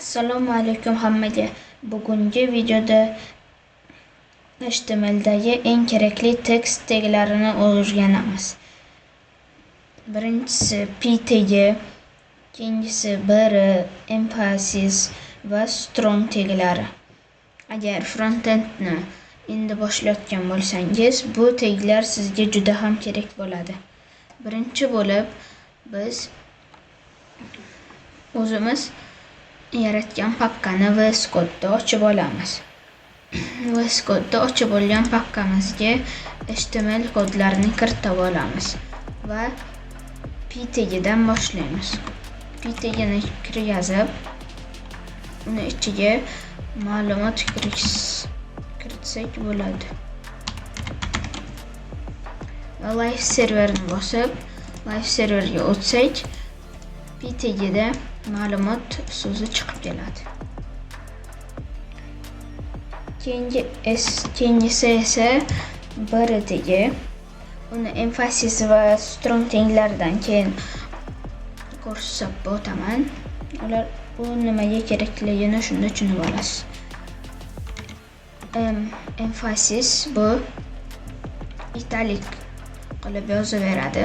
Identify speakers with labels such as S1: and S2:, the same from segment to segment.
S1: Assalomu alaykum hammaga. Bugungi videoda HTMLdagi eng kerakli tekst taklarini o'rganamiz. Birinchisi p tagi, keyingisi bir, emphasis va strong taglari. Agar frontendni endi boshlayotgan bo'lsangiz, bu taglar sizga juda ham kerak bo'ladi. Birinchi bo'lib biz o'zimiz yaratgan pakkani VS Code'da ochib olamiz. VS Code'da ochib olgan pakkamizga HTML kodlarini kiritib olamiz va p tagidan boshlaymiz. P tagini yozib, uni ichiga ma'lumot kiritsak bo'ladi. Live serverni bosib, live serverga o'tsak, p tagida ma'lumot so'zi chiqib keladi. Keyingisi esa bir tagi. Uni emphasis va strong taglaridan keyin ko'rsatib o'taman. Ular bu nimaga kerakligini shunda tushunib olasiz. Emphasis bu italik qilib yozaveradi.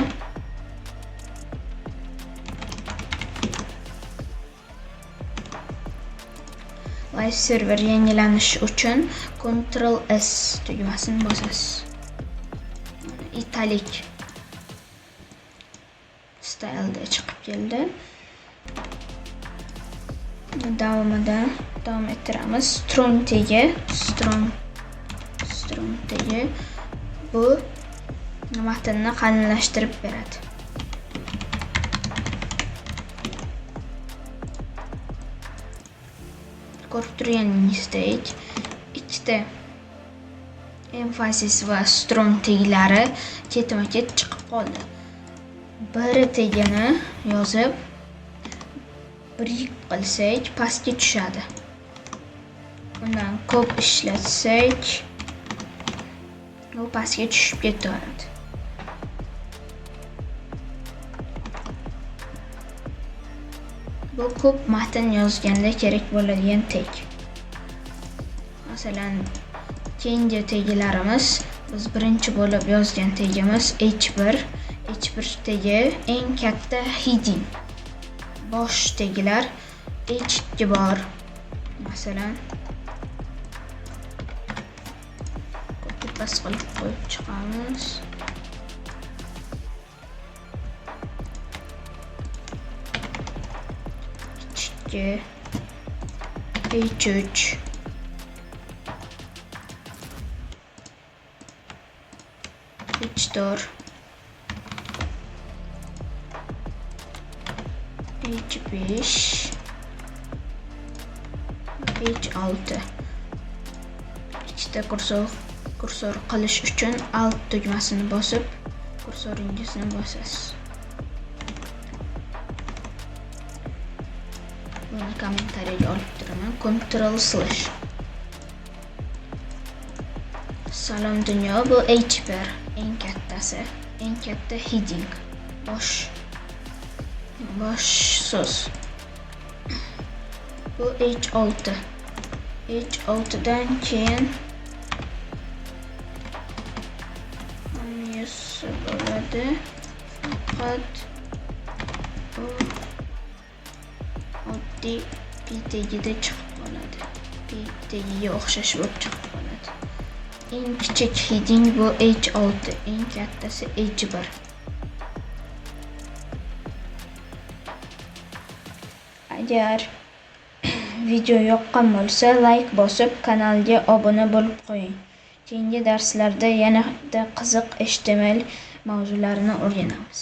S1: Live server yangilanish uchun Ctrl S tugmasini bosasiz. Italik styleda chiqib keldi. Davom ettiramiz. Strong tagi bu matnni qalinlashtirib beradi. Ko'rib turganingizdek, ikkita emphasis va strong taglari ketma-ket chiqib qoldi. Bir tagini yozib, break qilsak, pastga tushadi. Undan ko'p ishlatsak, u pastga tushib ketaveradi. Bu ko'p matn yozganda kerak bo'ladigan tag. Masalan, keyingi taglarimiz, biz birinchi bo'lib yozgan tagimiz H1 tagi eng katta heading. Bosh taglar H2 bor. Masalan, copy paste qilib qo'yib chiqamiz. H3 H4 H5 H6. Ikkita kursor qilish uchun Alt tugmasini bosib, kursoringizni bosasiz. Buni kommentariyaga olib turaman. Ctrl/. Salom dunyo, bu H1 eng kattasi, eng katta heading, bosh so'z. Bu H6. H6dan keyin hamyasi bo'ladi. Faqat oddiy p tagida chiqib qoladi. P tagiga o'xshash bo'lib chiqib qoladi. Eng kichik heading bu H6, eng kattasi H1. Agar video yoqqan bo'lsa, like bosib, kanalga obuna bo'lib qo'ying. Keyingi darslarda yanada qiziq HTML mavzularini o'rganamiz.